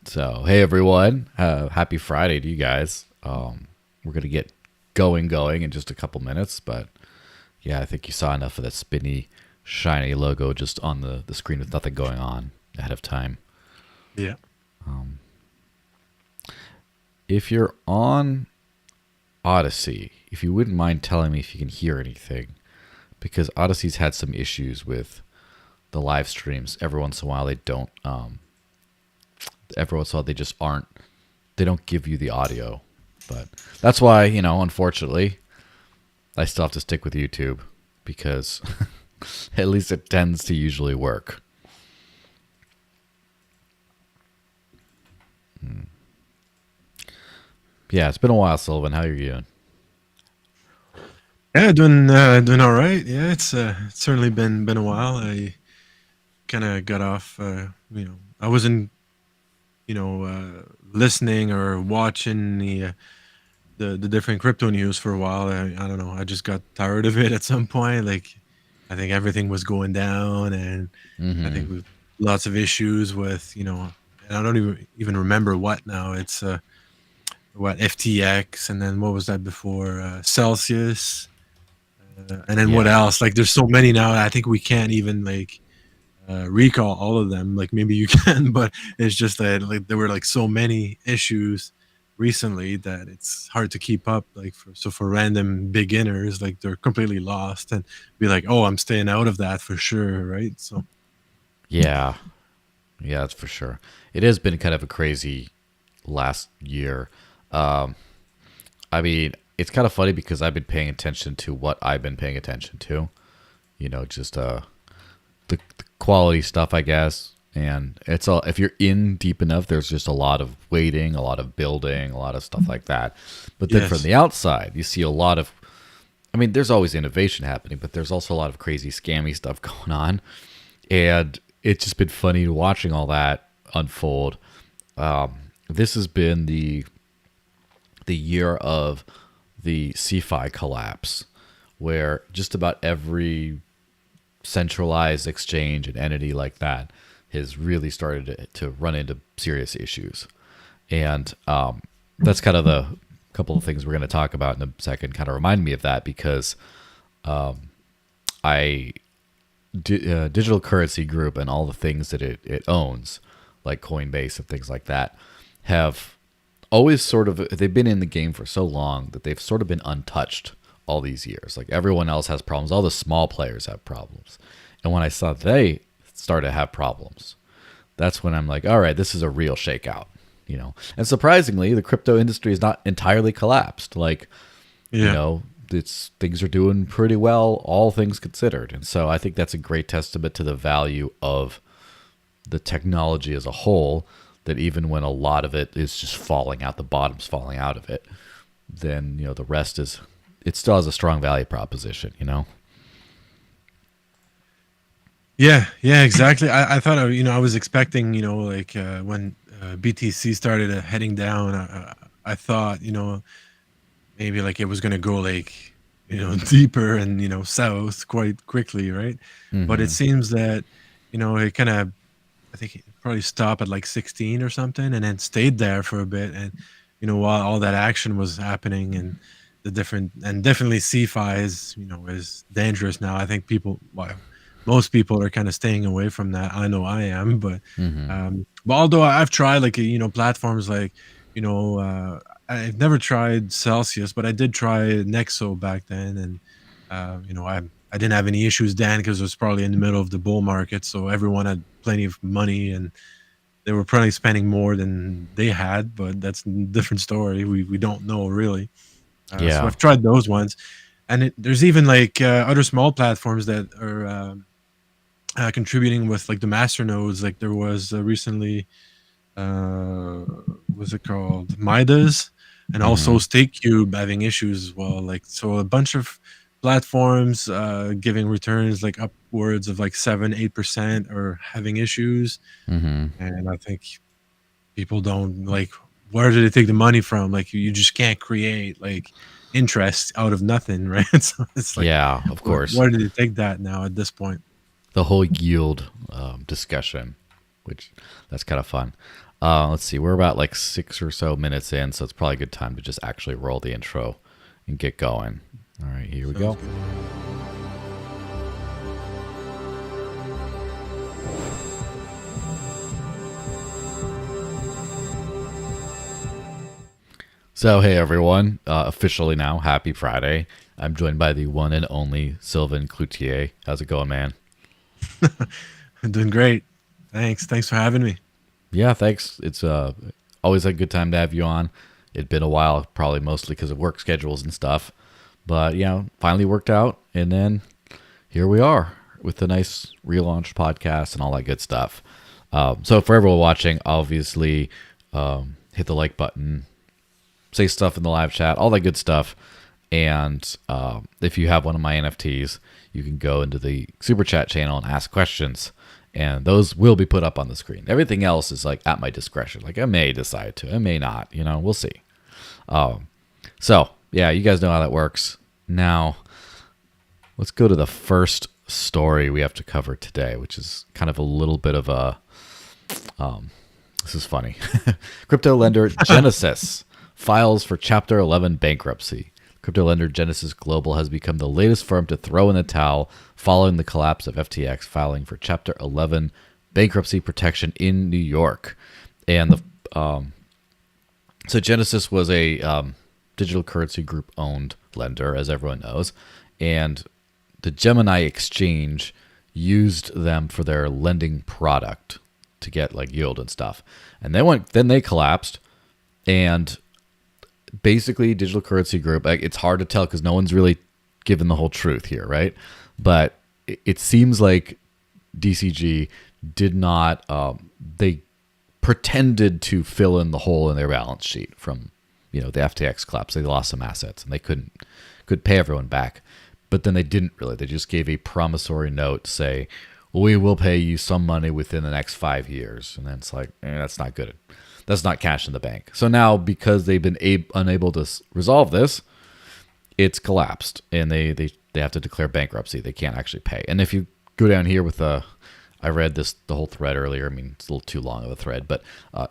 So, hey everyone, happy Friday to you guys. We're gonna get going in just a couple minutes, but yeah, I think you saw enough of that spinny, shiny logo just on the screen with nothing going on ahead of time. Yeah. If you're on Odyssey, if you wouldn't mind telling me if you can hear anything, because Odyssey's had some issues with the live streams. Every once in a while, they don't. Every once in a while, they just aren't. They don't give you the audio, but that's why unfortunately, I still have to stick with YouTube because at least it tends to usually work. Yeah, it's been a while, Sylvain. How are you doing? Yeah, doing all right. Yeah, it's certainly been a while. I kind of got off. I wasn't listening or watching the different crypto news for a while. I don't know. I just got tired of it at some point. Like, I think everything was going down, and I Mm-hmm. think with lots of issues with and I don't even remember what now. It's what FTX, and then what was that before Celsius. And then what Yeah. else? Like, there's so many now. I think we can't even like recall all of them. Like, maybe you can, but it's just that like there were like so many issues recently that it's hard to keep up. Like, for random beginners, like they're completely lost and be like, oh, I'm staying out of that for sure, right? So Yeah. Yeah, that's for sure. It has been kind of a crazy last year. Um, I mean, it's kind of funny because I've been paying attention to what I've been paying attention to. Just the quality stuff, I guess. And it's all if you're in deep enough, there's just a lot of waiting, a lot of building, a lot of stuff like that. But then from yes, the outside, you see a lot of. I mean, there's always innovation happening, but there's also a lot of crazy scammy stuff going on, and it's just been funny watching all that unfold. This has been the year of the CFI collapse, where just about every centralized exchange and entity like that has really started to run into serious issues. And that's kind of the couple of things we're going to talk about in a second kind of remind me of that because I digital currency group and all the things that it owns, like Coinbase and things like that, have always sort of they've been in the game for so long that they've sort of been untouched all these years. Like everyone else has problems, all the small players have problems, and when I saw they start to have problems, that's when I'm like, all right, this is a real shakeout. And surprisingly, the crypto industry is not entirely collapsed. Like, you yeah, know, it's things are doing pretty well, all things considered. And so I think that's a great testament to the value of the technology as a whole. That even when a lot of it is just falling out, the bottom's falling out of it, then the rest is it still has a strong value proposition. yeah, exactly. I thought I was expecting like when BTC started heading down. I thought maybe like it was gonna go like deeper and south quite quickly, right? But it Mm-hmm. seems that it kind of I think it probably stopped at like 16 or something, and then stayed there for a bit. And while all that action was happening, and the different and definitely CFI is dangerous now. I think most people are kind of staying away from that. I know I am, Mm-hmm. but although I've tried like platforms like you know uh, I've never tried Celsius, but I did try Nexo back then, and I didn't have any issues then because it was probably in the middle of the bull market, so everyone had plenty of money and they were probably spending more than they had. But that's a different story. We don't know really. So Yeah. I've tried those ones, and there's even like other small platforms that are contributing with like the master nodes. Like there was recently, uh, what's it called, Midas, and also Mm-hmm. StakeCube having issues as well. Like, so a bunch of platforms giving returns like upwards of like 7-8% are having issues, Mm-hmm. and I think people don't like, where do they take the money from? Like, you just can't create like interest out of nothing, right? So it's like, Yeah. Of course. where do they take that now at this point? The whole yield discussion, which that's kind of fun. Let's see, we're about like 6 or so minutes in, so it's probably a good time to just actually roll the intro and get going. All right, here we Sounds go. good. So, hey everyone, officially now, happy Friday. I'm joined by the one and only Sylvain Cloutier. How's it going, man? I'm doing great. Thanks for having me. Yeah, thanks. It's always a good time to have you on. It'd been a while, probably mostly because of work schedules and stuff. But, finally worked out. And then here we are with the nice relaunched podcast and all that good stuff. So, for everyone watching, obviously, hit the like button, say stuff in the live chat, all that good stuff. And if you have one of my NFTs, you can go into the super chat channel and ask questions. And those will be put up on the screen. Everything else is like at my discretion. Like I may decide to, I may not, we'll see. So yeah, you guys know how that works. Now, let's go to the first story we have to cover today, which is kind of a little bit of a, this is funny. Crypto lender Genesis files for Chapter 11 bankruptcy. Crypto lender Genesis Global has become the latest firm to throw in the towel following the collapse of FTX, filing for Chapter 11 bankruptcy protection in New York. And so Genesis was a digital currency group owned lender, as everyone knows, and the Gemini exchange used them for their lending product to get like yield and stuff. And then they collapsed, and basically digital currency group, like, it's hard to tell because no one's really given the whole truth here, right? But it seems like DCG did not, they pretended to fill in the hole in their balance sheet from, the FTX collapse. They lost some assets and they could pay everyone back. But then they didn't really. They just gave a promissory note to say, we will pay you some money within the next 5 years. And then it's like, that's not good. That's not cash in the bank. So now, because they've been unable to resolve this, it's collapsed, and they have to declare bankruptcy. They can't actually pay. And if you go down here with I read the whole thread earlier. I mean, it's a little too long of a thread, but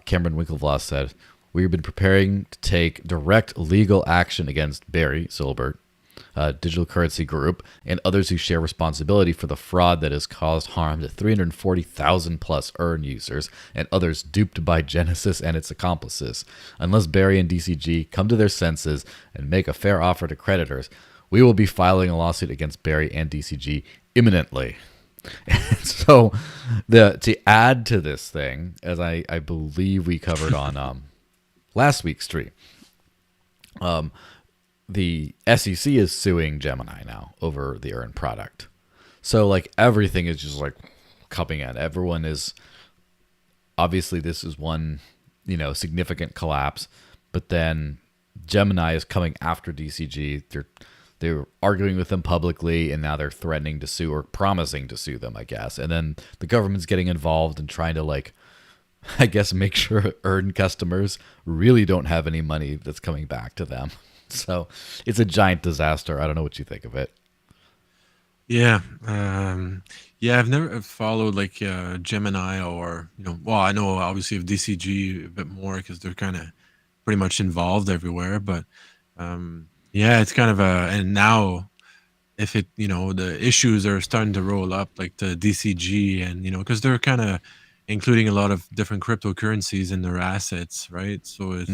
Cameron Winklevoss said, we've been preparing to take direct legal action against Barry Silbert, digital currency group, and others who share responsibility for the fraud that has caused harm to 340,000 plus earn users and others duped by Genesis and its accomplices. Unless Barry and DCG come to their senses and make a fair offer to creditors, we will be filing a lawsuit against Barry and DCG imminently. And so to add to this thing, as I believe we covered on last week's stream, the SEC is suing Gemini now over the earned product. So like everything is just like coming in. Everyone is, obviously this is one, significant collapse, but then Gemini is coming after DCG. They're arguing with them publicly, and now they're threatening to sue or promising to sue them, I guess. And then the government's getting involved and trying to, like, I guess, make sure earned customers really don't have any money that's coming back to them. So it's a giant disaster. I don't know what you think of it. Yeah. I've never followed like Gemini or, well, I know obviously of DCG a bit more because they're kind of pretty much involved everywhere. But it's kind of and now if it, the issues are starting to roll up like the DCG and, because they're kind of including a lot of different cryptocurrencies in their assets, right? So it's,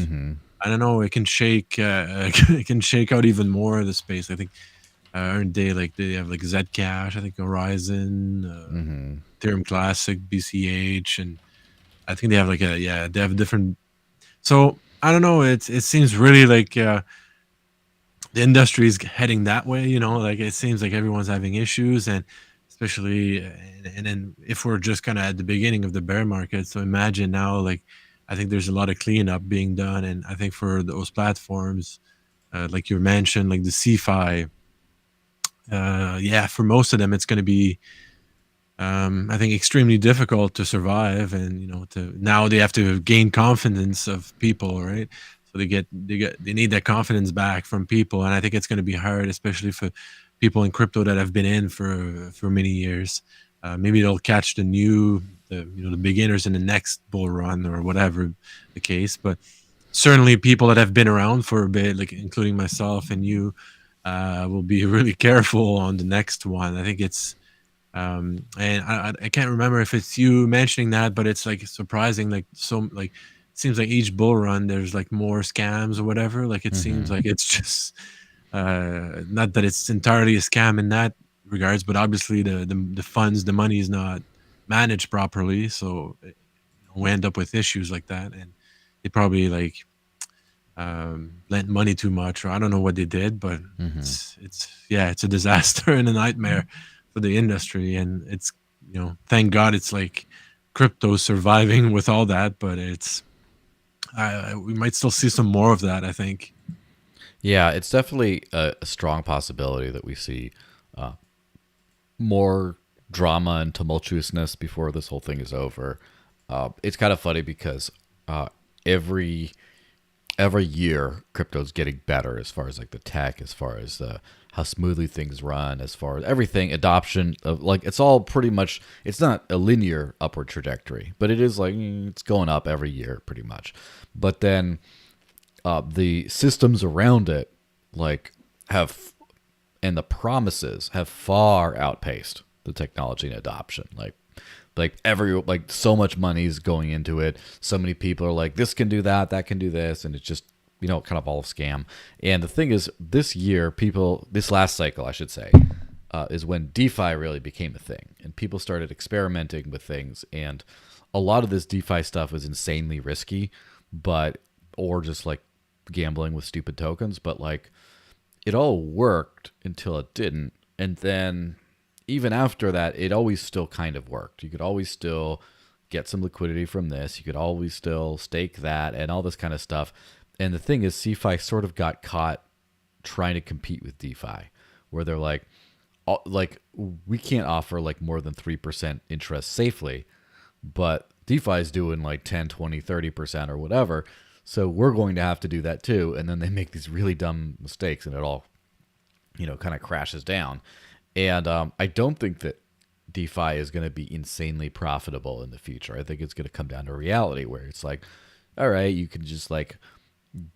I don't know, it can shake out even more of the space. I think aren't they like they have like Zcash, I think Horizon, Ethereum Classic, BCH, and I think they have like they have different. So I don't know. It seems really like the industry is heading that way. Like it seems like everyone's having issues, and especially and then if we're just kind of at the beginning of the bear market. So imagine now, like I think there's a lot of cleanup being done, and I think for those platforms, like you mentioned, like the CeFi. For most of them, it's going to be, I think, extremely difficult to survive, and now they have to gain confidence of people, right? So they need that confidence back from people, and I think it's going to be hard, especially for people in crypto that have been in for many years. Maybe they'll catch the the beginners in the next bull run or whatever the case. But certainly people that have been around for a bit, like including myself and you, will be really careful on the next one. I think it's and I can't remember if it's you mentioning that, but it's like surprising, like so like it seems like each bull run there's like more scams or whatever. Like it seems Hmm. like it's just not that it's entirely a scam in that regards, but obviously the funds, the money is not managed properly, so we end up with issues like that, and they probably like lent money too much, or I don't know what they did, but Hmm. it's yeah, it's a disaster and a nightmare for the industry, and it's thank God it's like crypto surviving with all that, but it's we might still see some more of that, I think. Yeah, it's definitely a strong possibility that we see more drama and tumultuousness before this whole thing is over. It's kind of funny because uh, every every year crypto's getting better as far as like the tech, as far as how smoothly things run, as far as everything adoption of like it's all pretty much, it's not a linear upward trajectory, but it is like it's going up every year pretty much. But then the systems around it like have, and the promises have far outpaced the technology and adoption. Like every like so much money is going into it. So many people are like, this can do that, that can do this, and it's just kind of all a scam. And the thing is, this year, people, this last cycle, I should say, is when DeFi really became a thing, and people started experimenting with things. And a lot of this DeFi stuff was insanely risky, but or just like gambling with stupid tokens. But like it all worked until it didn't. And then even after that, it always still kind of worked. You could always still get some liquidity from this. You could always still stake that and all this kind of stuff. And the thing is, CeFi sort of got caught trying to compete with DeFi, where they're like we can't offer like more than 3% interest safely, but DeFi is doing like 10, 20, 30% or whatever. So we're going to have to do that too. And then they make these really dumb mistakes and it all, kind of crashes down. And I don't think that DeFi is going to be insanely profitable in the future. I think it's going to come down to reality where it's like, all right, you can just like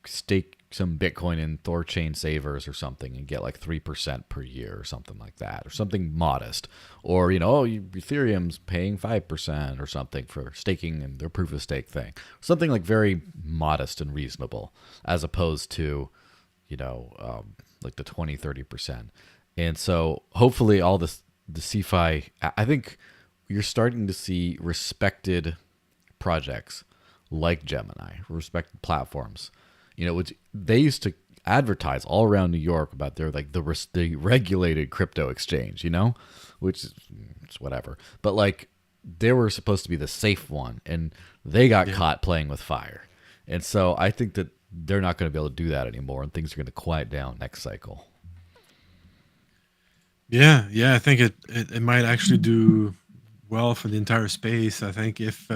stake some Bitcoin in Thorchain savers or something and get like 3% per year or something like that, or something modest. Or, Ethereum's paying 5% or something for staking and their proof of stake thing. Something like very modest and reasonable, as opposed to, like the 20, 30%. And so hopefully all this, the CeFi, I think you're starting to see respected projects like Gemini, respected platforms, which they used to advertise all around New York about their like the regulated crypto exchange, which is it's whatever. But like they were supposed to be the safe one, and they got Yeah. caught playing with fire. And so I think that they're not going to be able to do that anymore, and things are going to quiet down next cycle. Yeah, yeah, I think it might actually do well for the entire space. I think if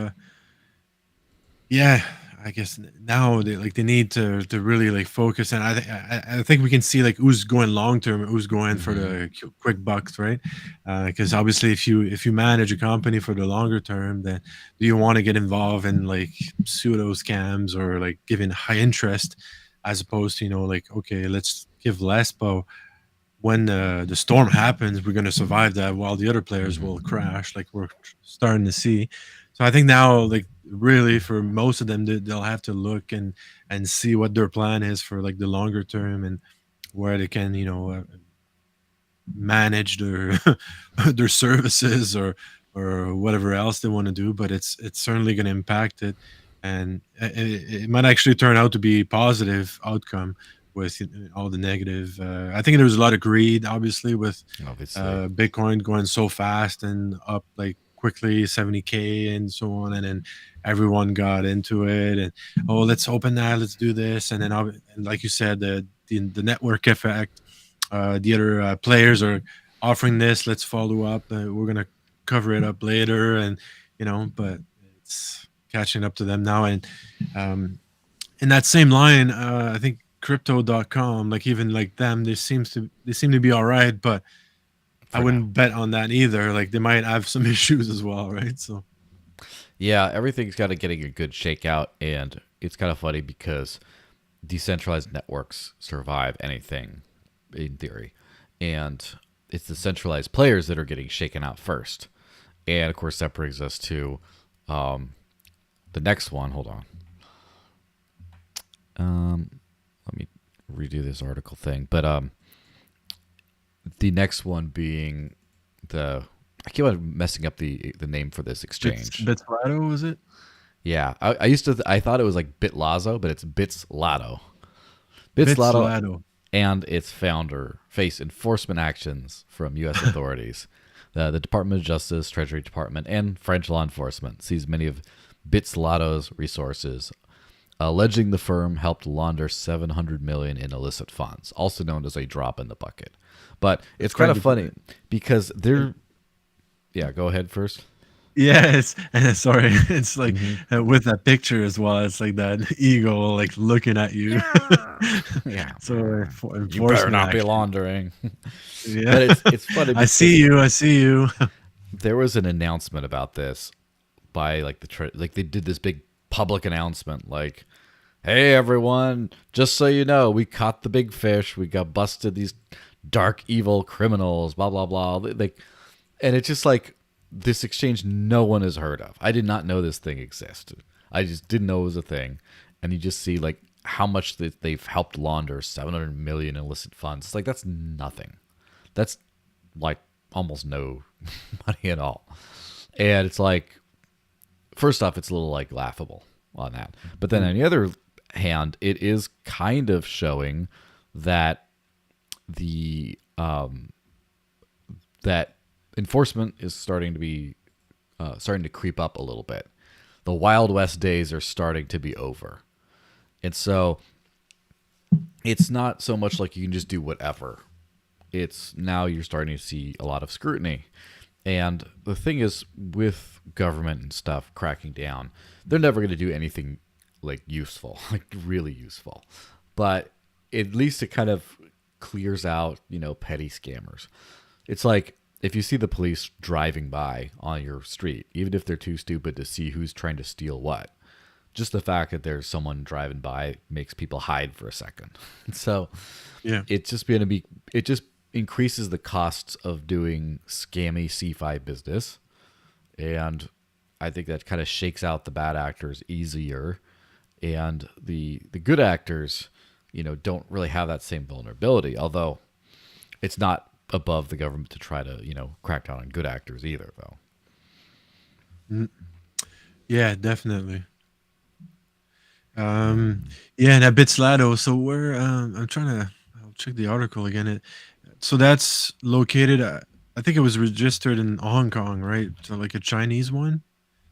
yeah, I guess now they need to really like focus, and I think we can see like who's going long term, who's going for Mm-hmm. the quick bucks, right? Because obviously, if you manage a company for the longer term, then do you want to get involved in like pseudo scams or like giving high interest, as opposed to like okay, let's give less, but when the storm happens, we're going to survive that while the other players Mm-hmm. will crash, like we're starting to see. So I think now, like really, for most of them, they'll have to look and see what their plan is for like the longer term and where they can, manage their their services or whatever else they want to do. But it's certainly going to impact it, and it might actually turn out to be positive outcome with all the negative. I think there was a lot of greed, obviously, with Obviously. Bitcoin going so fast and up like quickly 70K and so on, and then everyone got into it and oh, let's open that, let's do this, and then and like you said, the network effect, the other players are offering this, let's follow up, we're gonna cover it up later, and but it's catching up to them now. And um, in that same line, I think crypto.com, like even like them, they seem to be all right, but I For now. wouldn't bet on that either. Like they might have some issues as well, right? So Yeah, everything's kind of getting a good shakeout, and it's kind of funny because decentralized networks survive anything in theory, and it's the centralized players that are getting shaken out first. And of course, that brings us to um, the next one. Hold on. Let me redo this article thing. But the next one being the I keep on messing up the name for this exchange. Bitzlato, was it? Yeah, I used to I thought it was like Bitlazo, but it's Bitzlato. Bitzlato Bitzlato. and its founder face enforcement actions from U.S. authorities. The Department of Justice, Treasury Department, and French law enforcement seized many of Bitzlato's resources, alleging the firm helped launder $700 million in illicit funds, also known as a drop in the bucket. But it's kind of funny because they're. Yeah, go ahead first. Yes, and sorry, it's like with that picture as well. It's like that eagle, like looking at you. Yeah. So You better enforcement not be action. laundering. Yeah, But it's funny I because see you. I see you. there was an announcement about this by like like they did this big public announcement like, "Hey everyone, just so you know, we caught the big fish. We got busted these dark evil criminals, blah blah blah." Like, and it's just like this exchange no one has heard of. I did not know this thing existed. I just didn't know it was a thing. And you just see like how much they've helped launder 700 million illicit funds. It's like that's nothing. That's like almost no money at all. And it's like, first off, it's a little like laughable on that. But then on the other hand, it is kind of showing that the that enforcement is starting to creep up a little bit. The Wild West days are starting to be over, and so it's not so much like you can just do whatever. It's now you're starting to see a lot of scrutiny. And the thing is, with government and stuff cracking down, they're never going to do anything like useful, like really useful. But at least it kind of clears out, petty scammers. It's like if you see the police driving by on your street, even if they're too stupid to see who's trying to steal what, just the fact that there's someone driving by makes people hide for a second. So Yeah. it just increases the costs of doing scammy C5 business. And I think that kind of shakes out the bad actors easier. And the good actors, don't really have that same vulnerability. Although it's not above the government to try to, crack down on good actors either, though. Yeah, definitely. Yeah, and at Bitzlato. So where I'm trying to I'll check the article again. So that's located. I think it was registered in Hong Kong, right? So like a Chinese one,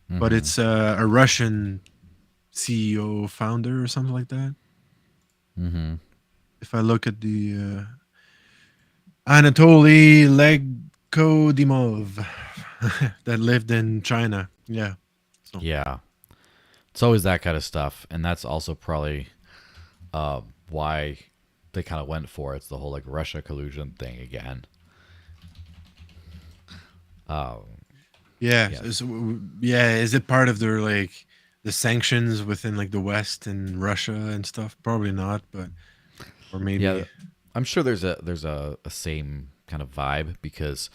but Mm-hmm. it's a Russian CEO founder or something like that. Mm-hmm. If I look at the Anatoly Legkodimov that lived in China. Yeah. So Yeah. It's always that kind of stuff. And that's also probably why they kind of went for it. It's the whole like Russia collusion thing again. Um, yeah, yeah. yeah. Is it part of their like the sanctions within like the West and Russia and stuff? Probably not, but or Yeah. maybe. I'm sure there's a same kind of vibe because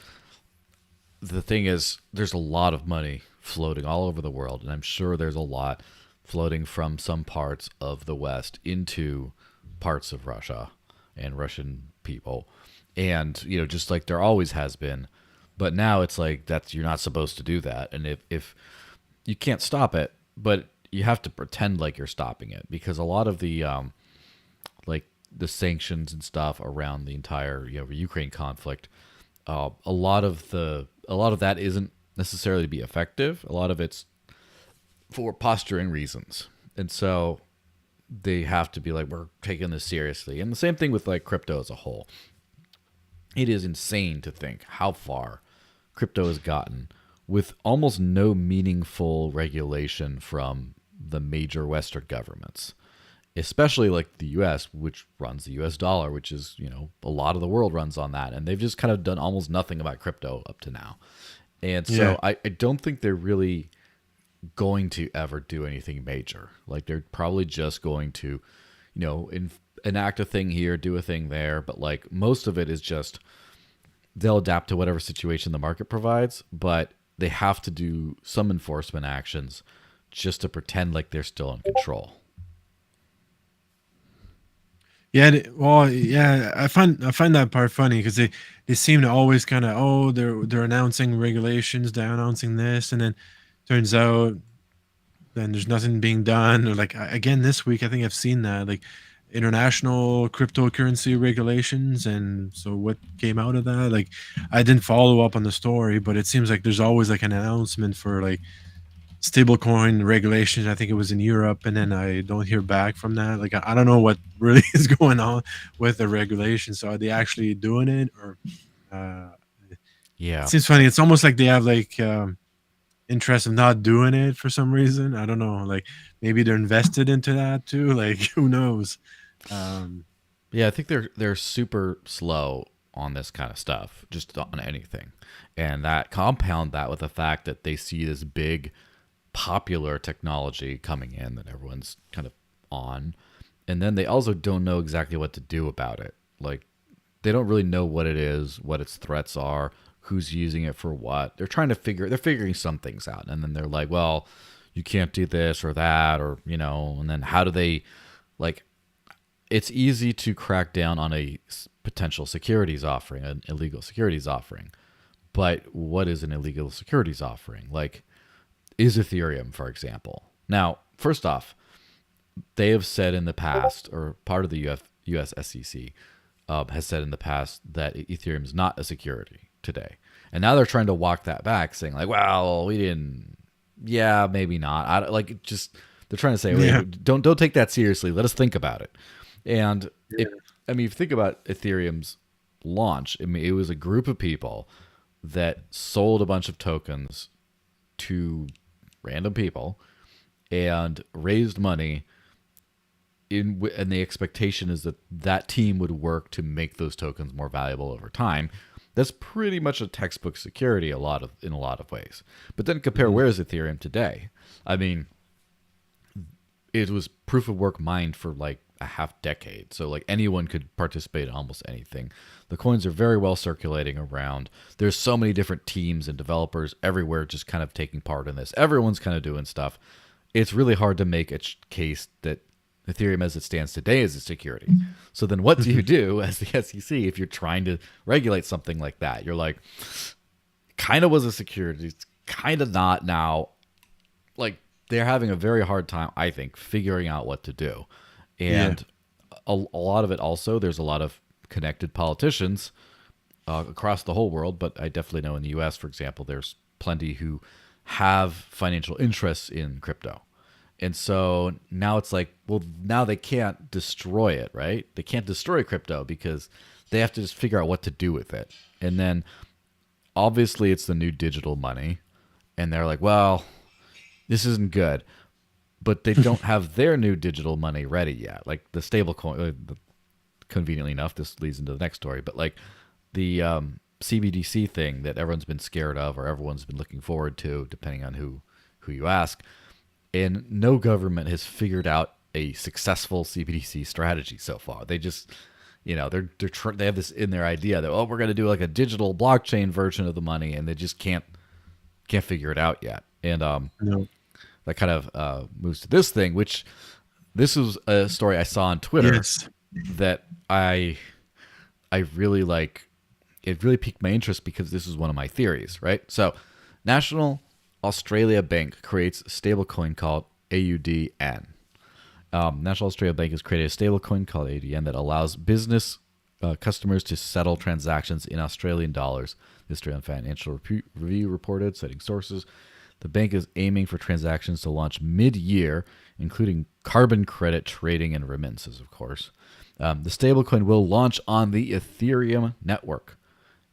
the thing is there's a lot of money floating all over the world, and I'm sure there's a lot floating from some parts of the West into parts of Russia and Russian people. And, just like there always has been. But now it's like that's you're not supposed to do that. And if you can't stop it, but you have to pretend like you're stopping it because a lot of the like the sanctions and stuff around the entire Ukraine conflict, a lot of that isn't necessarily to be effective. A lot of it's for posturing reasons, and so they have to be like we're taking this seriously. And the same thing with like crypto as a whole. It is insane to think how far crypto has gotten with almost no meaningful regulation from the major Western governments, especially like the US, which runs the US dollar, which is, a lot of the world runs on that. And they've just kind of done almost nothing about crypto up to now. And Yeah. so I don't think they're really going to ever do anything major. Like they're probably just going to, enact a thing here, do a thing there, but like most of it is just they'll adapt to whatever situation the market provides, but they have to do some enforcement actions just to pretend like they're still in control. Yeah, well, yeah, I find that part funny because they seem to always kind of, oh, they're announcing regulations, they're announcing this, and then turns out then there's nothing being done. Or like again this week, I think I've seen that like international cryptocurrency regulations, and so what came out of that? Like I didn't follow up on the story, but it seems like there's always like an announcement for like stablecoin regulations. I think it was in Europe, and then I don't hear back from that. Like I don't know what really is going on with the regulations. So are they actually doing it, or uh, it Yeah. seems funny. It's almost like they have like interest of not doing it for some reason. I don't know. Like maybe they're invested into that too. Like who knows? Um, Yeah, I think they're super slow on this kind of stuff, just on anything. And that compound that with the fact that they see this big popular technology coming in that everyone's kind of on. And then they also don't know exactly what to do about it. Like they don't really know what it is, what its threats are, who's using it for what. They're figuring some things out. And then they're like, well, you can't do this or that, or, and then how do they like it's easy to crack down on a potential securities offering, an illegal securities offering. But what is an illegal securities offering? Like, is Ethereum, for example. Now, first off, they have said in the past, or part of the US SEC has said in the past that Ethereum is not a security today. And now they're trying to walk that back, saying like, well, we didn't, yeah, maybe not. They're trying to say, yeah, wait, don't take that seriously. Let us think about it. And if you think about Ethereum's launch, I mean, it was a group of people that sold a bunch of tokens to random people and raised money and the expectation is that that team would work to make those tokens more valuable over time. That's pretty much a textbook security in a lot of ways. But then compare where's Ethereum today? I mean, it was proof of work mined for like a half decade. So like anyone could participate in almost anything. The coins are very well circulating around. There's so many different teams and developers everywhere just kind of taking part in this. Everyone's kind of doing stuff. It's really hard to make a case that Ethereum as it stands today is a security. So then what do you do as the SEC if you're trying to regulate something like that? You're like, kind of was a security. It's kind of not now. Like they're having a very hard time, I think, figuring out what to do. And a lot of it also, there's a lot of connected politicians across the whole world, but I definitely know in the US, for example, there's plenty who have financial interests in crypto. And so now it's like, well, now they can't destroy it, right? They can't destroy crypto because they have to just figure out what to do with it. And then obviously it's the new digital money. And they're like, well, this isn't good. But they don't have their new digital money ready yet. Like the stablecoin, conveniently enough, this leads into the next story. But like the CBDC thing that everyone's been scared of or everyone's been looking forward to, depending on who you ask. And no government has figured out a successful CBDC strategy so far. They just, they have this in their idea that, oh, we're going to do like a digital blockchain version of the money, and they just can't figure it out yet. And no. that kind of moves to this thing, which this is a story I saw on Twitter that I really like. It really piqued my interest because this is one of my theories, right? So, National Australia Bank creates a stablecoin called AUDN. National Australia Bank has created a stablecoin called AUDN that allows business customers to settle transactions in Australian dollars. The Australian Financial Review reported, citing sources. The bank is aiming for transactions to launch mid-year, including carbon credit trading and remittances, of course. The stablecoin will launch on the Ethereum network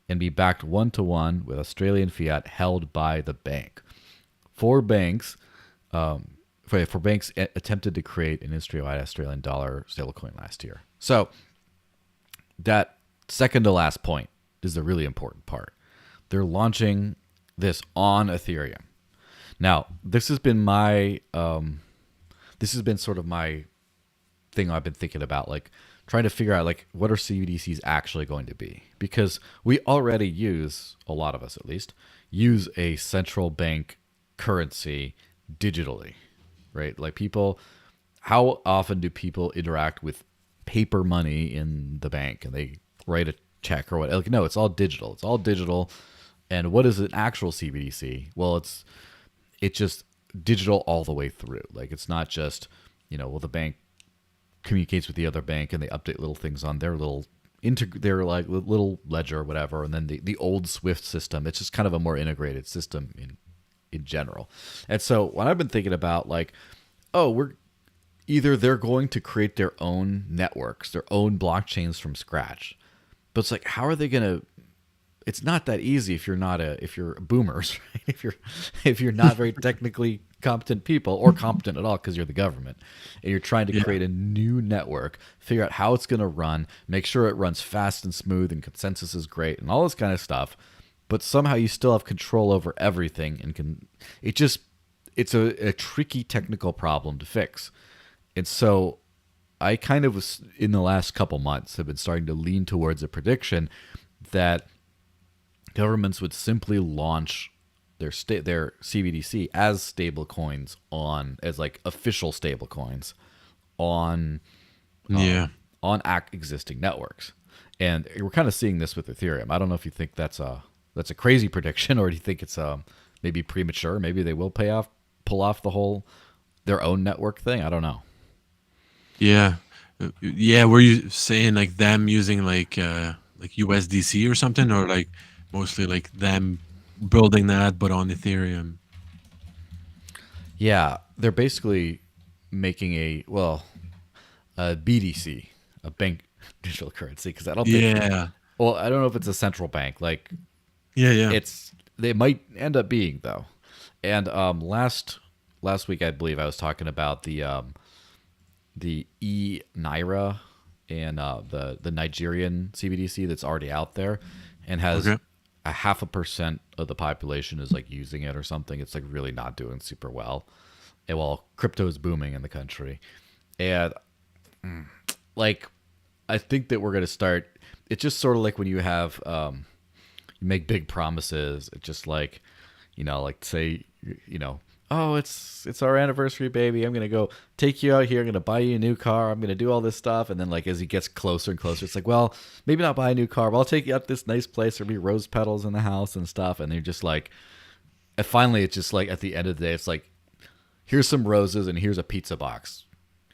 and be backed one-to-one with Australian fiat held by the bank. Four banks attempted to create an industry-wide Australian dollar stablecoin last year. So that second to last point is the really important part. They're launching this on Ethereum. Now, this has been sort of my thing I've been thinking about, like trying to figure out like what are CBDCs actually going to be, because we already use, a lot of us at least, use a central bank currency digitally, right? Like people, how often do people interact with paper money in the bank and they write a check or what? Like, no, it's all digital. It's all digital. And what is an actual CBDC? Well, it's just digital all the way through. Like it's not just, well, the bank communicates with the other bank and they update little things on their their like little ledger or whatever, and then the old Swift system. It's just kind of a more integrated system in general. And so when I've been thinking about like, oh, they're going to create their own networks, their own blockchains from scratch. But it's like, how are they going to? It's not that easy if you're boomers, right? If you're not very technically competent people or competent at all because you're the government and you're trying to create a new network, figure out how it's going to run, make sure it runs fast and smooth and consensus is great and all this kind of stuff. But somehow you still have control over everything and it's a tricky technical problem to fix. And so I kind of was, in the last couple months, have been starting to lean towards a prediction that governments would simply launch their CBDC as stable coins as like official stable coins on existing networks. And we're kind of seeing this with Ethereum. I don't know if you think that's a crazy prediction, or do you think it's maybe premature? Maybe they will pull off the whole their own network thing. I don't know. Yeah. Yeah, were you saying like them using like USDC or something, or like mostly like them building that but on Ethereum? Yeah, they're basically making a BDC, a bank digital currency, because I don't think. Yeah. Well, I don't know if it's a central bank. Like Yeah. they might end up being though. And last week I believe I was talking about the Naira and the Nigerian CBDC that's already out there and has Okay. a 0.5% of the population is like using it or something. It's like really not doing super well. And while crypto is booming in the country. And like I think that we're gonna start, it's just sort of like when you have you make big promises. It's just like, like say, oh, it's our anniversary, baby. I'm gonna go take you out here. I'm gonna buy you a new car. I'm gonna do all this stuff, and then like as he gets closer and closer, it's like, well, maybe not buy a new car, but I'll take you out to this nice place. There'll be rose petals in the house and stuff. And they're just like, and finally, it's just like at the end of the day, it's like, here's some roses and here's a pizza box.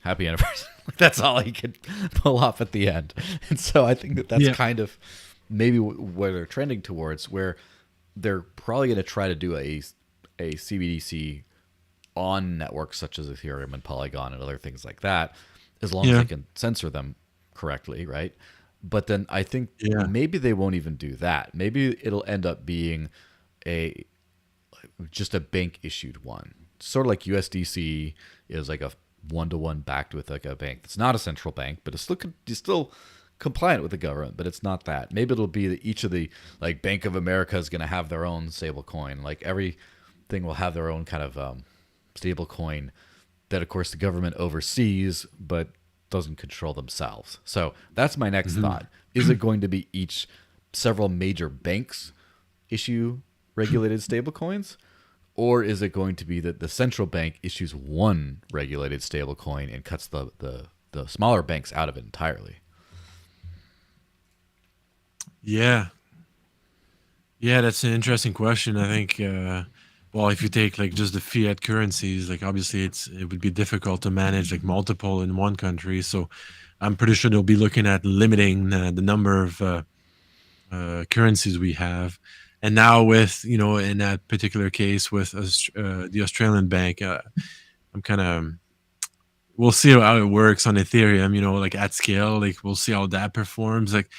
Happy anniversary. That's all he could pull off at the end. And so I think that's kind of maybe where they're trending towards, where they're probably going to try to do a CBDC on networks such as Ethereum and Polygon and other things like that, as long as they can censor them correctly, right? But then I think maybe they won't even do that. Maybe it'll end up being just a bank issued one, sort of like USDC is like a one-to-one backed with like a bank that's not a central bank, but it's still compliant with the government, but it's not that. Maybe it'll be that each of the, like Bank of America is going to have their own stable coin. Like everything will have their own kind of stable coin that of course the government oversees but doesn't control themselves. So that's my next thought. Is it going to be several major banks issue regulated stable coins? Or is it going to be that the central bank issues one regulated stable coin and cuts the smaller banks out of it entirely? Yeah, that's an interesting question. I think, well, if you take like just the fiat currencies, like obviously it would be difficult to manage like multiple in one country. So I'm pretty sure they'll be looking at limiting the number of currencies we have. And now with, in that particular case with the Australian bank, I'm kind of, we'll see how it works on Ethereum, like at scale, like we'll see how that performs. Like,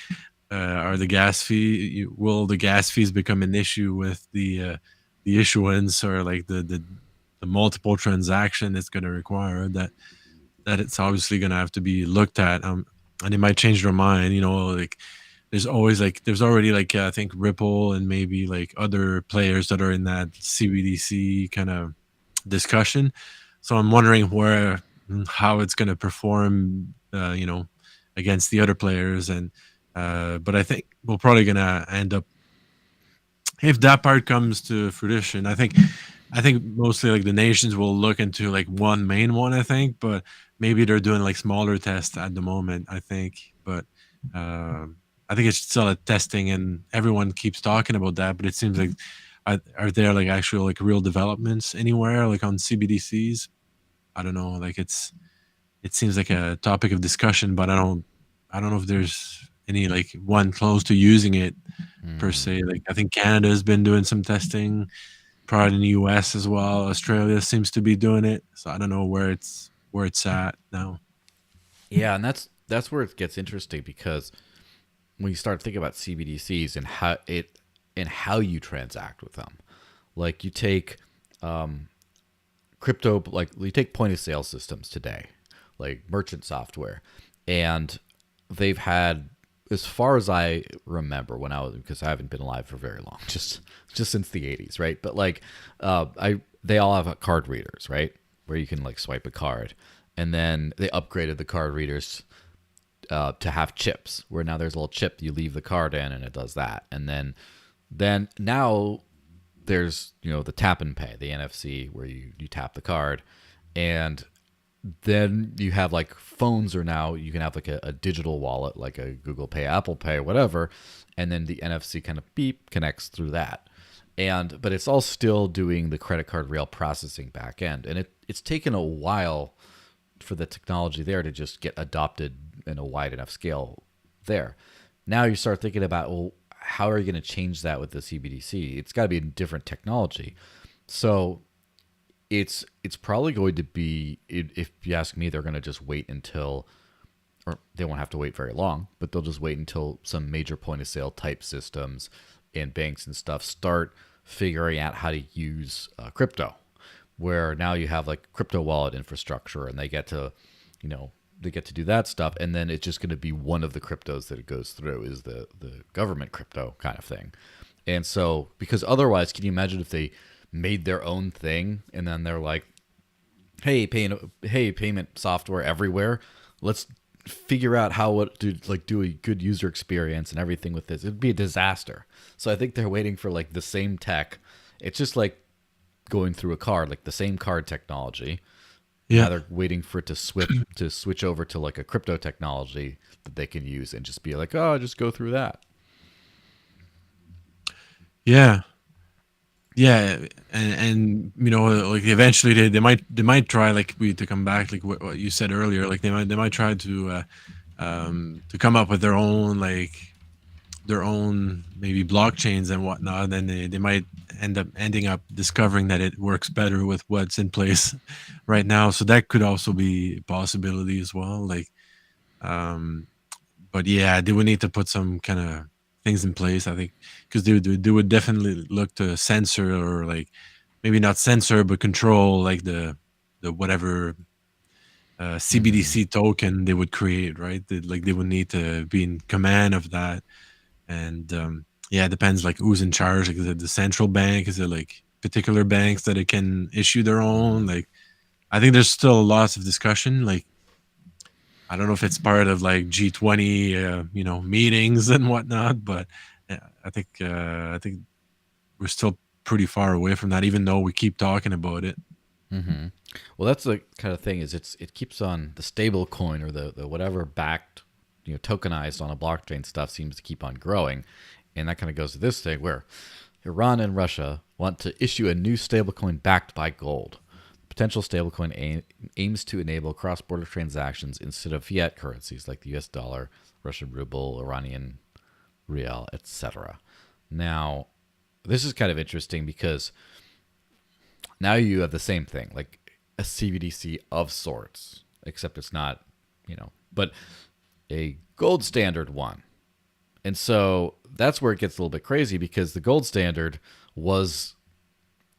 will the gas fees become an issue with the issuance, or like the multiple transaction it's going to require? That it's obviously going to have to be looked at. And it might change their mind, like there's always like there's already like I think Ripple and maybe like other players that are in that CBDC kind of discussion. So I'm wondering where how it's going to perform, against the other players, and but I think we're probably going to end up, if that part comes to fruition. I think mostly like the nations will look into like one main one. I think, but maybe they're doing like smaller tests at the moment. I think, but I think it's still at testing, and everyone keeps talking about that. But it seems like are there like actual like real developments anywhere like on CBDCs? I don't know. Like it seems like a topic of discussion, but I don't know if there's any like one close to using it per Mm. se. Like I think Canada has been doing some testing, probably in the US as well. Australia seems to be doing it. So I don't know where it's at now. Yeah, and that's where it gets interesting because when you start thinking about CBDCs and how you transact with them, like you take crypto, like you take point of sale systems today, like merchant software, and they've had, as far as I remember, when I was, because I haven't been alive for very long, just since the 80s, right? But like, I they all have card readers, right, where you can like swipe a card, and then they upgraded the card readers to have chips, where now there's a little chip you leave the card in and it does that, and then now there's the tap and pay, the NFC, where you tap the card, and then you have like phones are now you can have like a digital wallet like a Google Pay, Apple Pay, whatever, and then the NFC kind of beep connects through that. And but it's all still doing the credit card rail processing back end, and it's taken a while for the technology there to just get adopted in a wide enough scale there. Now you start thinking about, well, how are you going to change that with the CBDC? It's got to be a different technology. So it's probably going to be, if you ask me, they're going to just wait until, or they won't have to wait very long, but they'll just wait until some major point of sale type systems and banks and stuff start figuring out how to use crypto, where now you have like crypto wallet infrastructure, and they get to do that stuff, and then it's just going to be one of the cryptos that it goes through is the government crypto kind of thing. And so, because otherwise, can you imagine if they made their own thing and then they're like, hey, payment software everywhere, let's figure out how what to like do a good user experience and everything with this. It'd be a disaster. So I think they're waiting for like the same tech. It's just like going through a card, like the same card technology. Now Yeah. they're waiting for it to switch over to like a crypto technology that they can use and just be like, oh, just go through that. Yeah. Yeah, and like eventually they might try like we to come back like what you said earlier, like they might try to come up with their own maybe blockchains and whatnot, and then they might ending up discovering that it works better with what's in place right now. So that could also be a possibility as well. Like, um, but yeah, they would need to put some kind of things in place, I think, because they would definitely look to censor, or like maybe not censor but control like the whatever Mm-hmm. CBDC token they would create, right? Like they would need to be in command of that. And yeah, it depends like who's in charge. Like, is it the central bank? Is it like particular banks that it can issue their own? Mm-hmm. Like, I think there's still lots of discussion. Like, I don't know if it's part of like G20, meetings and whatnot, but I think we're still pretty far away from that, even though we keep talking about it. Mm-hmm. Well, that's the kind of thing is it keeps on the stable coin or the whatever backed, tokenized on a blockchain stuff seems to keep on growing. And that kind of goes to this thing where Iran and Russia want to issue a new stablecoin backed by gold. The potential stablecoin aims to enable cross-border transactions instead of fiat currencies like the US dollar, Russian ruble, Iranian rial, etc. Now, this is kind of interesting because now you have the same thing, like a CBDC of sorts, except it's not, but a gold standard one. And so that's where it gets a little bit crazy because the gold standard was,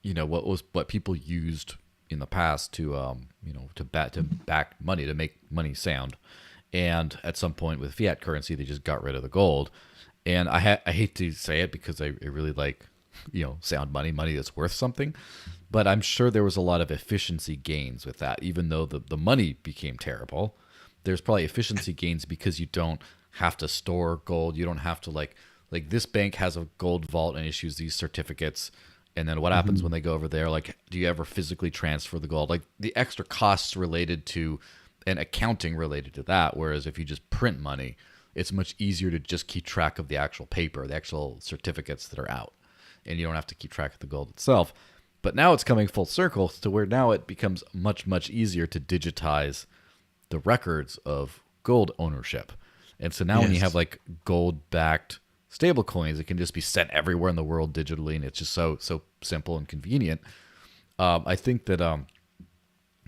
what people used in the past to back money to make money sound, And at some point with fiat currency, they just got rid of the gold. And I hate to say it because I really like, sound money that's worth something. But I'm sure there was a lot of efficiency gains with that, even though the money became terrible. There's probably efficiency gains because you don't have to store gold. You don't have to like this bank has a gold vault and issues these certificates. And then what happens when they go over there? Like, do you ever physically transfer the gold? Like the extra costs related to and accounting related to that. Whereas if you just print money, it's much easier to just keep track of the actual paper, the actual certificates that are out. And you don't have to keep track of the gold itself. But now it's coming full circle to where now it becomes much, much easier to digitize the records of gold ownership. And so now when you have like gold backed stable coins, it can just be sent everywhere in the world digitally. And it's just so simple and convenient. I think that,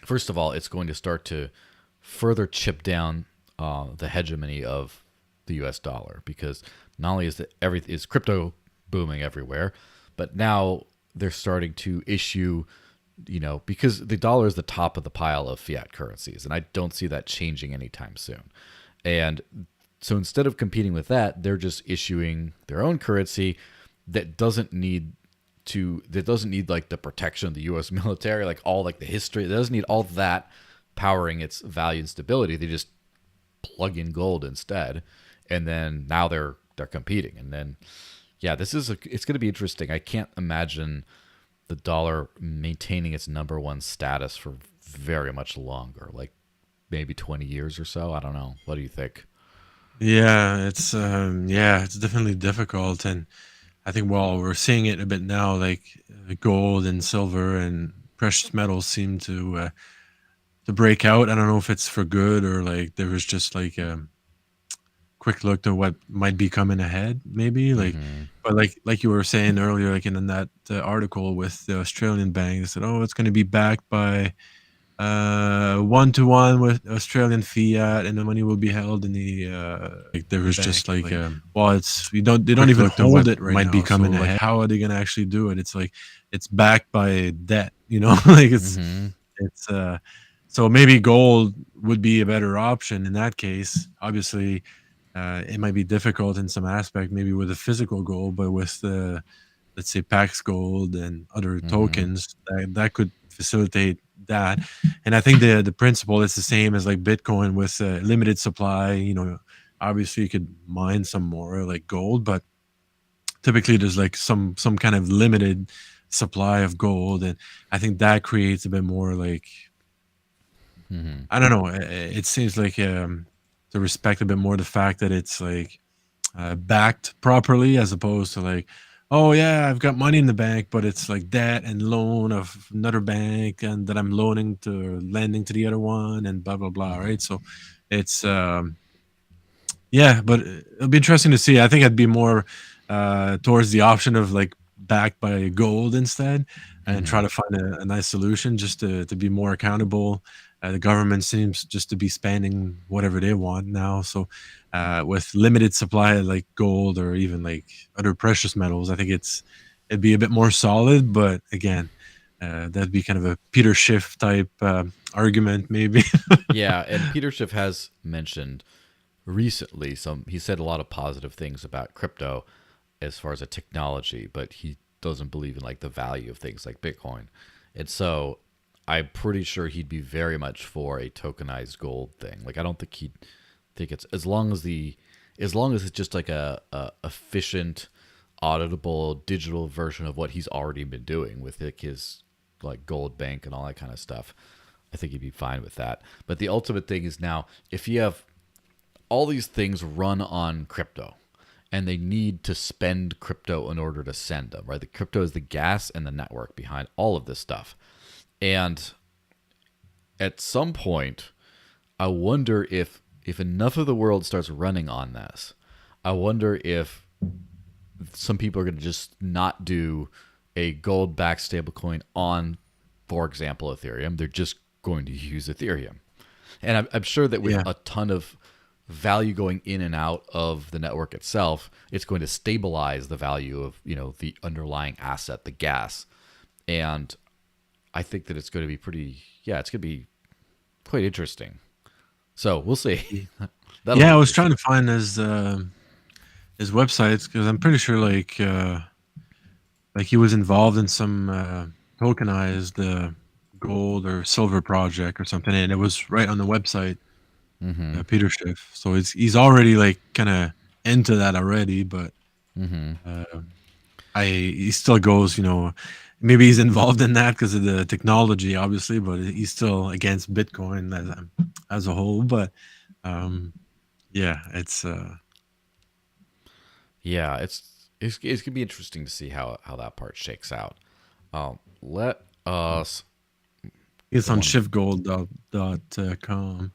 first of all, it's going to start to further chip down the hegemony of the US dollar, because not only is crypto booming everywhere, but now they're starting to issue, because the dollar is the top of the pile of fiat currencies, and I don't see that changing anytime soon. And so instead of competing with that, they're just issuing their own currency that doesn't need like the protection of the US military, like all like the history. It doesn't need all that powering its value and stability. They just plug in gold instead. And then now they're competing. And then it's going to be interesting. I can't imagine the dollar maintaining its number one status for very much longer, like maybe 20 years or so. I don't know. What do you think? Yeah, it's definitely difficult, and I think we're seeing it a bit now. Like gold and silver and precious metals seem to break out. I don't know if it's for good or like there was just like a quick look to what might be coming ahead, maybe like. But like you were saying earlier, like in that article with the Australian bank, they said, "Oh, it's going to be backed by 1-to-1 with Australian fiat, and the money will be held in the like." There was just like, well, it's they don't even hold it right now. Might be coming ahead. Like, how are they going to actually do it? It's like it's backed by debt, like it's so maybe gold would be a better option in that case. Obviously, it might be difficult in some aspect, maybe with a physical gold, but with the, let's say, Pax Gold and other tokens, that could facilitate that. And I think the principle is the same as like Bitcoin with limited supply. Obviously you could mine some more like gold, but typically there's like some kind of limited supply of gold, and I think that creates a bit more like I don't know. It seems like to respect a bit more the fact that it's like backed properly, as opposed to like, oh yeah, I've got money in the bank, but it's like debt and loan of another bank, and that I'm lending to the other one, and blah blah blah. Right. So it's yeah, but it'll be interesting to see. I think I'd be more towards the option of like backed by gold instead, and try to find a nice solution just to be more accountable. The government seems just to be spending whatever they want now. So with limited supply like gold or even like other precious metals, I think it'd be a bit more solid. But again, that'd be kind of a Peter Schiff type argument, maybe. Yeah, and Peter Schiff has mentioned recently he said a lot of positive things about crypto as far as a technology, but he doesn't believe in like the value of things like Bitcoin. And so I'm pretty sure he'd be very much for a tokenized gold thing. Like I don't think he'd think it's as long as it's just like a efficient, auditable digital version of what he's already been doing with like his like gold bank and all that kind of stuff. I think he'd be fine with that. But the ultimate thing is now if you have all these things run on crypto and they need to spend crypto in order to send them, right? The crypto is the gas and the network behind all of this stuff. And at some point, I wonder if enough of the world starts running on this, I wonder if some people are going to just not do a gold-backed stablecoin on, for example, Ethereum. They're just going to use Ethereum. And I'm sure that with a ton of value going in and out of the network itself, it's going to stabilize the value of the underlying asset, the gas. And I think that it's going to be it's going to be quite interesting. So we'll see. That'll Yeah, be I was interesting. trying to find his websites because I'm pretty sure like he was involved in some tokenized gold or silver project or something, and it was right on the website, Mm-hmm. Peter Schiff. So he's already like kind of into that already, but Mm-hmm. uh, I he still goes, maybe he's involved in that because of the technology, obviously, but he's still against Bitcoin as a whole. But um, yeah, it's Yeah, it's gonna be interesting to see how that part shakes out. Let us. it's I on want to. shiftgold.com.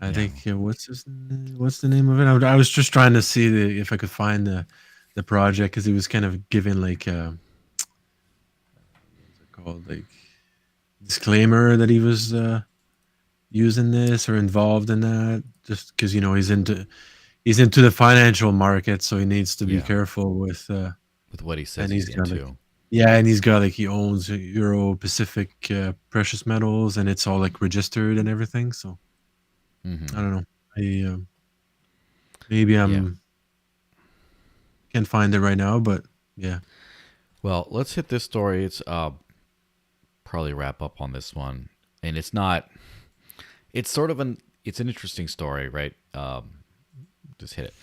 I Yeah. think what's the name of it? I was just trying to see if I could find the project because he was kind of giving like what's it called, like disclaimer that he was using this or involved in that, just because he's into the financial market, so he needs to be Yeah. careful with With what he says and he's he's got like into. yeah, and he's got like he owns Euro Pacific precious metals, and it's all like registered and everything. So I Mm-hmm. don't know. I maybe Yeah. I'm can't find it right now, but yeah. Well, let's hit this story. It's probably wrap up on this one, and it's not. It's sort of It's an interesting story, right? Just hit it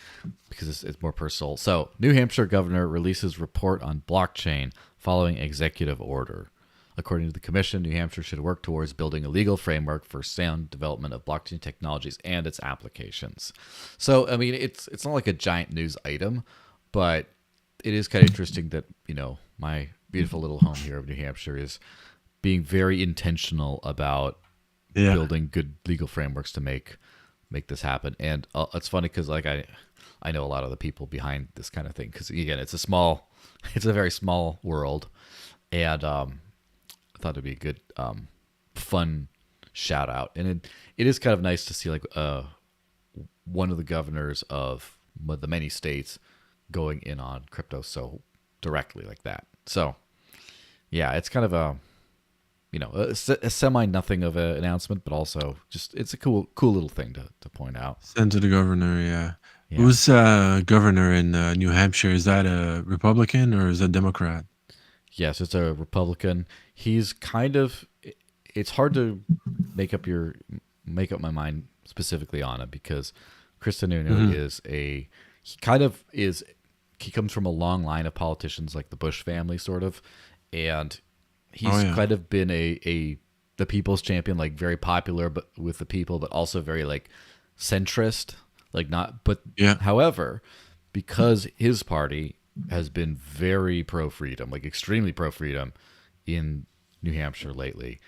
because it's more personal. So, New Hampshire governor releases report on blockchain following executive order. According to the commission, New Hampshire should work towards building a legal framework for sound development of blockchain technologies and its applications. So, I mean, it's not like a giant news item, but it is kind of interesting that my beautiful little home here of New Hampshire is being very intentional about Yeah. building good legal frameworks to make this happen. And it's funny because like I know a lot of the people behind this kind of thing because again it's a very small world, and I thought it'd be a good fun shout out. And it is kind of nice to see like one of the governors of the many states going in on crypto so directly like that. So yeah, it's kind of a semi nothing of an announcement, but also just it's a cool little thing to point out. Sent to the governor, yeah. Yeah. Who's governor in New Hampshire? Is that a Republican or is that Democrat? Yes, it's a Republican. He's kind of. It's hard to make up my mind specifically on it because Chris Sununu Hmm. is a. He kind of is. He comes from a long line of politicians like the Bush family, sort of, and Oh he's yeah. kind of been a the people's champion, like very popular, but with the people, but also very like centrist, like not. But Yeah. however, because his party has been very pro freedom, like extremely pro freedom, in New Hampshire lately,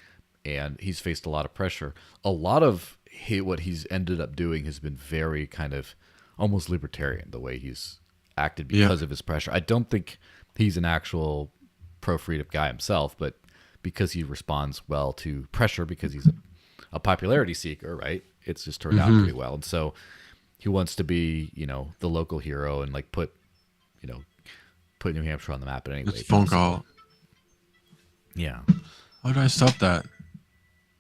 and he's faced a lot of pressure. A lot of what he's ended up doing has been very kind of almost libertarian the way he's acted Yeah. because of his pressure. I don't think he's an actual pro freedom guy himself, but because he responds well to pressure because he's a popularity seeker, right? It's just turned out Hmm. pretty well. And so he wants to be, the local hero and like you know, put New Hampshire on the map in any way It's a phone possible. call. Yeah. How do I stop that?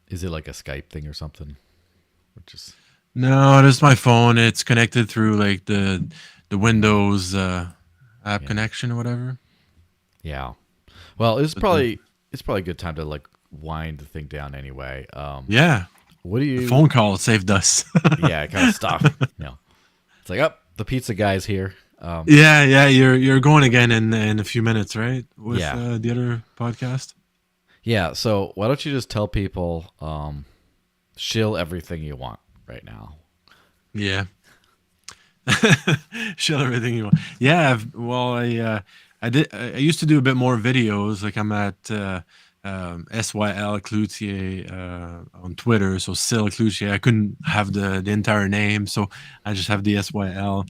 Is it like a Skype thing or something? Which is No, it is my phone. It's connected through like the Windows app yeah. connection or whatever. Yeah. Well, But the, it's probably a good time to like wind the thing down anyway. yeah, What do the you phone call saved us. Yeah, kind of stop. It's like, oh, the pizza guy's here. Yeah, yeah. You're going again in a few minutes, right? With Yeah. the other podcast. Yeah, so why don't you just tell people shill everything you want right now. Yeah. Show everything you want. Yeah. Well, I did. I used to do a bit more videos. Like I'm at Syl Cloutier on Twitter. So Syl Cloutier. I couldn't have the entire name, so I just have the Syl.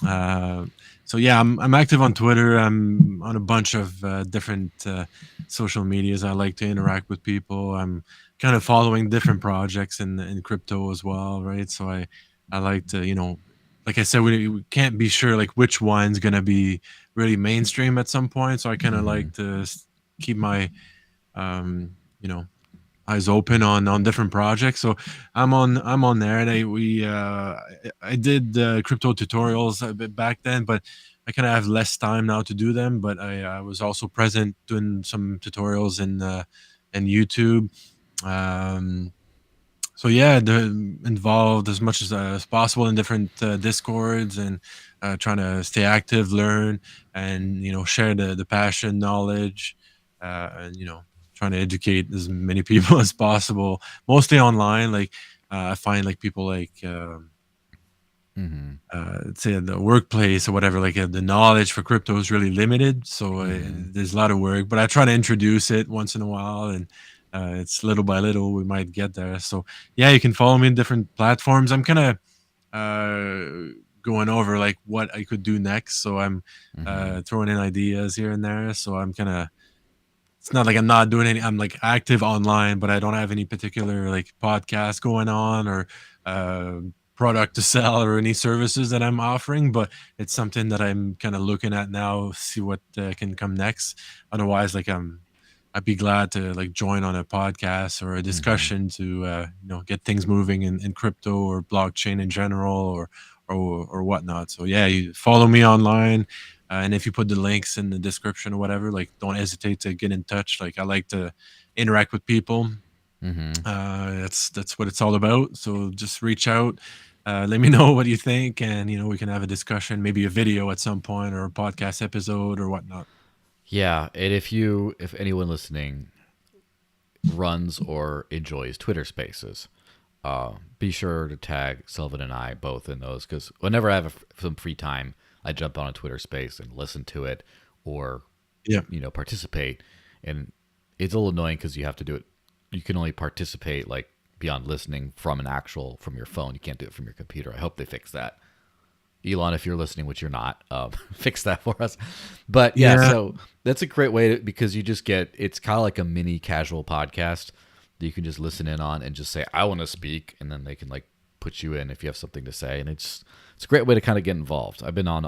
Uh, so yeah, I'm active on Twitter. I'm on a bunch of different social medias. I like to interact with people. I'm kind of following different projects in crypto as well, right? So I like to like I said, we can't be sure like which one's gonna be really mainstream at some point. So I kind of Mm-hmm. like to keep my um, you know eyes open on different projects. So I'm on there, and I did crypto tutorials a bit back then, but I kind of have less time now to do them. But I was also present doing some tutorials in YouTube. Um, so yeah, involved as much as possible in different discords, and trying to stay active, learn, and share the passion, knowledge, and trying to educate as many people as possible, mostly online. Like I find like people like Mm-hmm. say in the workplace or whatever, like the knowledge for crypto is really limited. So Mm-hmm. there's a lot of work, but I try to introduce it once in a while, and it's little by little we might get there. So yeah, you can follow me in different platforms. I'm kind of going over like what I could do next. So I'm Mm-hmm. throwing in ideas here and there. So I'm kind of, it's not like I'm not doing any, I'm like active online, but I don't have any particular like podcast going on, or uh, product to sell, or any services that I'm offering. But it's something that I'm kind of looking at now, see what can come next. Otherwise, like I'd be glad to like join on a podcast or a Mm-hmm. discussion to get things moving in crypto or blockchain in general, or whatnot. So yeah, you follow me online, and if you put the links in the description or whatever, like don't hesitate to get in touch. Like I like to interact with people. Mm-hmm. That's what it's all about. So just reach out. Let me know what you think, and we can have a discussion, maybe a video at some point, or a podcast episode or whatnot. Yeah, and if anyone listening runs or enjoys Twitter Spaces, be sure to tag Sylvan and I both in those, because whenever I have some free time, I jump on a Twitter Space and listen to it, or Yeah. participate. And it's a little annoying because you have to do it. You can only participate like beyond listening from your phone. You can't do it from your computer. I hope they fix that. Elon, if you're listening, which you're not, fix that for us. But yeah, Yeah. so that's a great way because you just get, it's kind of like a mini casual podcast that you can just listen in on and just say, I want to speak. And then they can like put you in if you have something to say. And it's a great way to kind of get involved. I've been on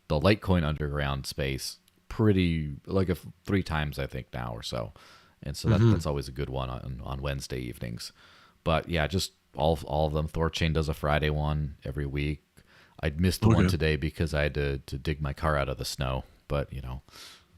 the Litecoin Underground space pretty like 3 times, I think, now or so. And so Hmm. that's always a good one on Wednesday evenings. But yeah, just all of them. Thorchain does a Friday one every week. I missed the one Okay. today because I had to dig my car out of the snow, but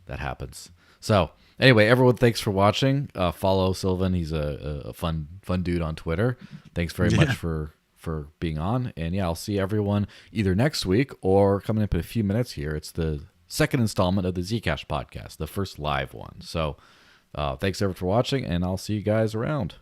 that happens. So anyway, everyone, thanks for watching. Follow Sylvan; he's a fun dude on Twitter. Thanks very much Yeah. for being on, and yeah, I'll see everyone either next week or coming up in a few minutes here. It's the second installment of the Zcash podcast, the first live one. So thanks everyone for watching, and I'll see you guys around.